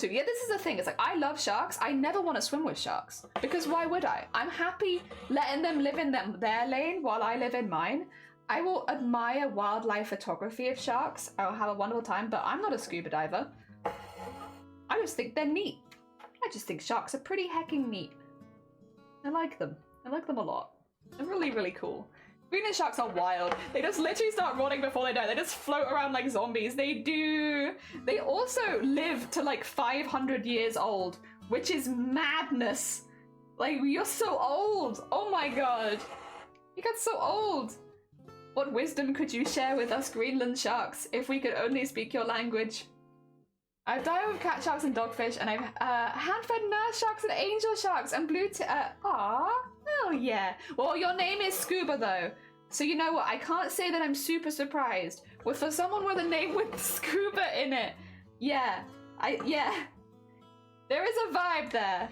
So yeah, this is the thing. It's like, I love sharks. I never want to swim with sharks because why would I? I'm happy letting them live in their lane while I live in mine. I will admire wildlife photography of sharks. I'll have a wonderful time, but I'm not a scuba diver. I just think they're neat. I just think sharks are pretty hecking neat. I like them. I like them a lot. They're really, really cool. Greenland sharks are wild. They just literally start rotting before they die. They just float around like zombies. They do. They also live to like 500 years old, which is madness. Like, you're so old. Oh my god. You got so old. What wisdom could you share with us Greenland sharks if we could only speak your language? I've dived with cat sharks and dogfish, and I've hand-fed nurse sharks and angel sharks and blue oh yeah. Well, your name is Scuba though, so you know what? I can't say that I'm super surprised. Well, for someone with a name with Scuba in it, yeah, there is a vibe there.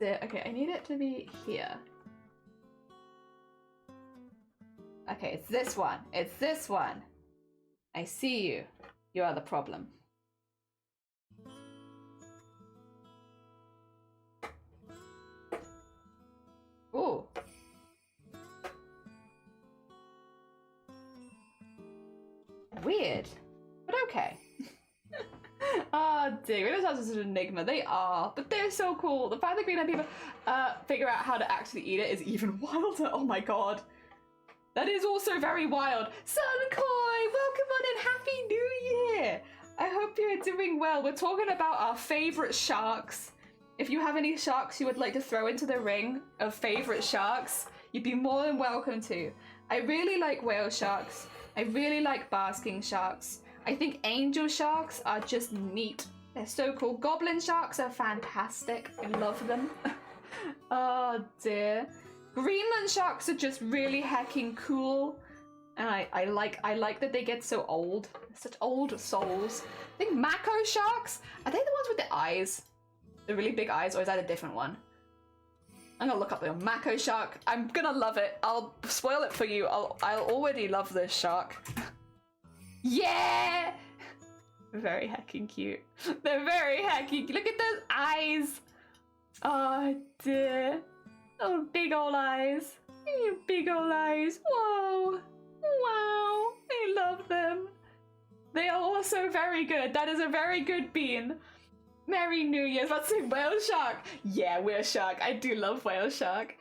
Okay, I need it to be here. Okay, it's this one. It's this one. I see you. You are the problem. Ooh. Weird, but okay. Oh dear, Greenland sharks are such an enigma. They are, but they're so cool. The fact that Greenland people figure out how to actually eat it is even wilder. Oh my god. That is also very wild. Sunkoi, welcome on and Happy New Year. I hope you're doing well. We're talking about our favorite sharks. If you have any sharks you would like to throw into the ring of favorite sharks, you'd be more than welcome to. I really like whale sharks. I really like basking sharks. I think angel sharks are just neat. They're so cool. Goblin sharks are fantastic. I love them. Oh dear. Greenland sharks are just really hecking cool, and I like that they get so old. Such old souls. I think mako sharks, are they the ones with the eyes? The really big eyes, or is that a different one? I'm gonna look up the mako shark. I'm gonna love it. I'll spoil it for you. I'll already love this shark. Yeah! Very hecking cute. They're very hecking. Look at those eyes. Oh dear. Oh, big ol' eyes. You big ol' eyes. Whoa. Wow. I love them. They are also very good. That is a very good bean. Merry New Year's. Let's say whale shark. Yeah, whale shark. I do love whale shark.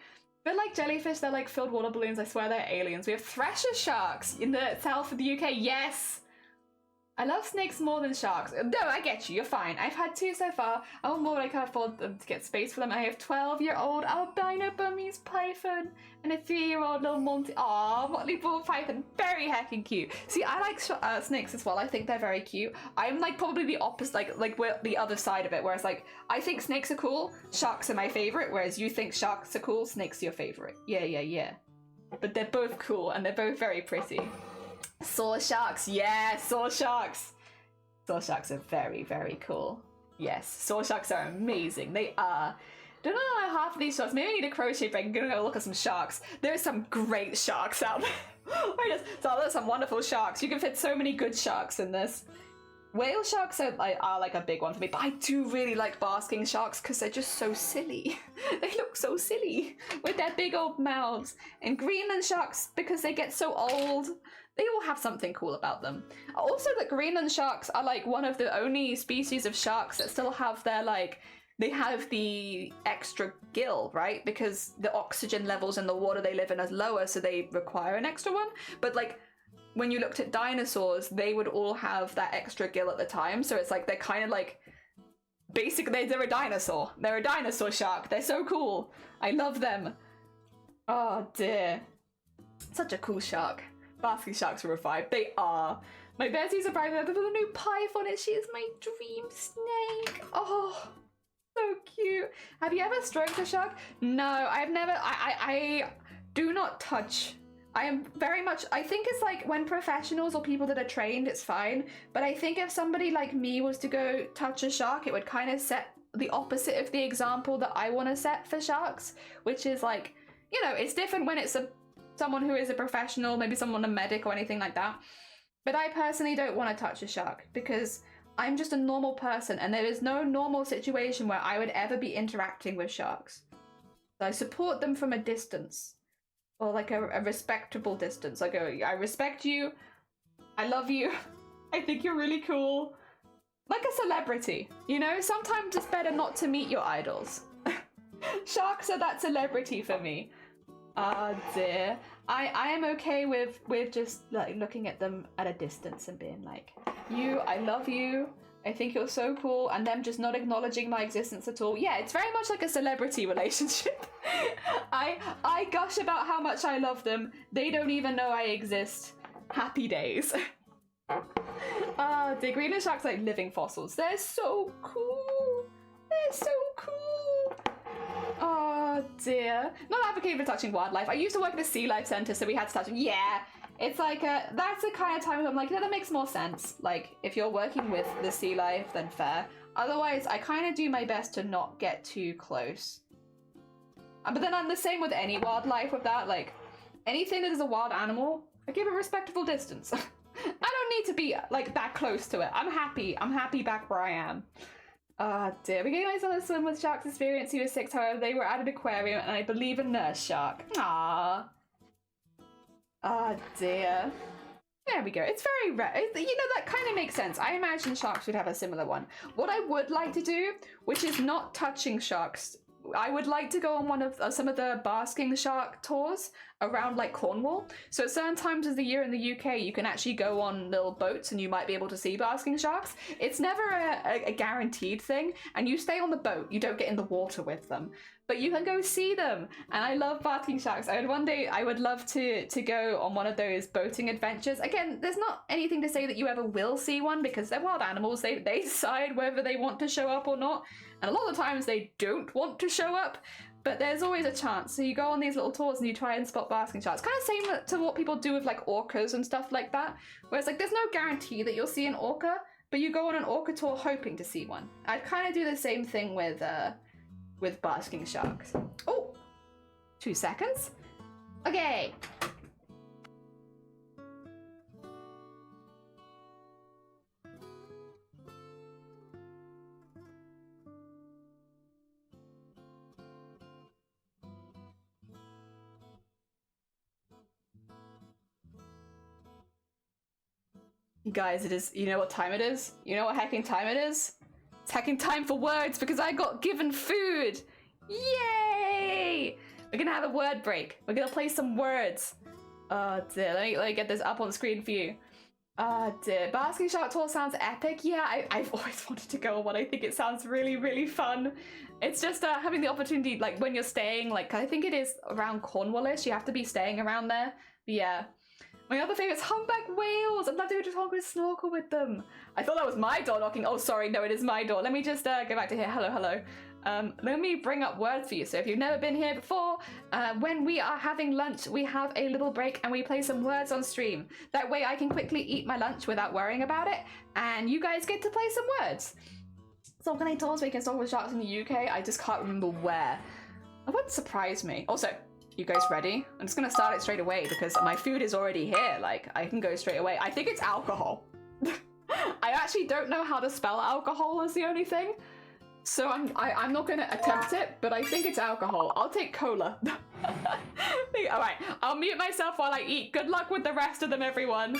They're like jellyfish. They're like filled water balloons. I swear they're aliens. We have thresher sharks in the south of the UK. Yes. I love snakes more than sharks. No, I get you. You're fine. I've had 2 so far. I want more, but I can't afford them to get space for them. I have 12-year-old albino Burmese python and a 3-year-old little motley ball python. Very heckin' cute. See, I like snakes as well. I think they're very cute. I'm like probably the opposite, like we're the other side of it. Whereas like I think snakes are cool, sharks are my favorite. Whereas you think sharks are cool, snakes are your favorite. Yeah. But they're both cool and they're both very pretty. Saw sharks, yeah, saw sharks. Saw sharks are very, very cool. Yes, saw sharks are amazing. They are. Don't know half of these sharks. Maybe I need a crochet break. I'm gonna go look at some sharks. There's some great sharks out there. There's some wonderful sharks. You can fit so many good sharks in this. Whale sharks are like a big one for me, but I do really like basking sharks because they're just so silly. They look so silly with their big old mouths. And Greenland sharks, because they get so old, they all have something cool about them. Also, the Greenland sharks are like one of the only species of sharks that still have their they have the extra gill, right? Because the oxygen levels in the water they live in are lower, so they require an extra one. But like, when you looked at dinosaurs, they would all have that extra gill at the time. So it's like, they're kind of like, basically they're a dinosaur. They're a dinosaur shark. They're so cool. I love them. Oh dear. Such a cool shark. Basking sharks are a vibe. They are. My Bessie's surprised with a new python and she is my dream snake. Oh, so cute. Have you ever stroked a shark? No, I've never. I do not touch. I am very much, I think it's like when professionals or people that are trained, it's fine. But I think if somebody like me was to go touch a shark, it would kind of set the opposite of the example that I want to set for sharks, which is like, you know, it's different when it's someone who is a professional, maybe someone a medic or anything like that. But I personally don't want to touch a shark because I'm just a normal person, and there is no normal situation where I would ever be interacting with sharks. So I support them from a distance, or like a respectable distance. I go, I respect you, I love you, I think you're really cool. Like a celebrity, you know? Sometimes it's better not to meet your idols. Sharks are that celebrity for me. Ah dear. I am okay with just like looking at them at a distance and being like, I love you, I think you're so cool, and them just not acknowledging my existence at all. Yeah, it's very much like a celebrity relationship. I gush about how much I love them. They don't even know I exist. Happy days. The Greenland sharks like living fossils. They're so cool. They're so cool. Oh dear. Not advocating for touching wildlife. I used to work at a sea life center, so we had to touch them. Yeah. It's like, that's the kind of time I'm like, that makes more sense. Like, if you're working with the sea life, then fair. Otherwise, I kind of do my best to not get too close. But then I'm the same with any wildlife with that. Like, anything that is a wild animal, I give a respectable distance. I don't need to be, like, that close to it. I'm happy back where I am. Dear. We gave my son a swim with sharks experience. He was 6, however, they were at an aquarium, and I believe a nurse shark. Aww. Oh dear. There we go. It's very rare. You know, that kind of makes sense. I imagine sharks would have a similar one. What I would like to do, which is not touching sharks, I would like to go on one of some of the basking shark tours around like Cornwall. So at certain times of the year in the UK, you can actually go on little boats and you might be able to see basking sharks. It's never a guaranteed thing, and you stay on the boat. You don't get in the water with them, but you can go see them. And I love basking sharks. One day I would love to go on one of those boating adventures. Again, there's not anything to say that you ever will see one, because they're wild animals. They decide whether they want to show up or not. And a lot of times they don't want to show up, but there's always a chance. So you go on these little tours and you try and spot basking sharks. Kind of same to what people do with like orcas and stuff like that. Whereas like there's no guarantee that you'll see an orca, but you go on an orca tour hoping to see one. I'd kind of do the same thing with basking sharks. Oh, 2 seconds. Okay. Guys, it is, you know what time it is? You know what hacking time it is? It's hacking time for words, because I got given food! Yay! We're gonna have a word break. We're gonna play some words. Oh dear, let me get this up on the screen for you. Oh dear, basking shark tour sounds epic. Yeah, I've always wanted to go on one. I think it sounds really, really fun. It's just having the opportunity, like when you're staying, like I think it is around Cornwallish, you have to be staying around there. But yeah. My other favourite is humpback whales. I'd love to go to Tonga and snorkel with them. I thought that was my door knocking. Oh, sorry. No, it is my door. Let me just go back to here. Hello, hello. Let me bring up words for you. So if you've never been here before, when we are having lunch, we have a little break and we play some words on stream. That way I can quickly eat my lunch without worrying about it. And you guys get to play some words. So can I tell us we can snorkel with sharks in the UK? I just can't remember where. That wouldn't surprise me. Also, you guys ready? I'm just gonna start it straight away because my food is already here. Like, I can go straight away. I think it's alcohol. I actually don't know how to spell alcohol is the only thing. So I'm not gonna attempt it, but I think it's alcohol. I'll take cola. All right, I'll mute myself while I eat. Good luck with the rest of them, everyone.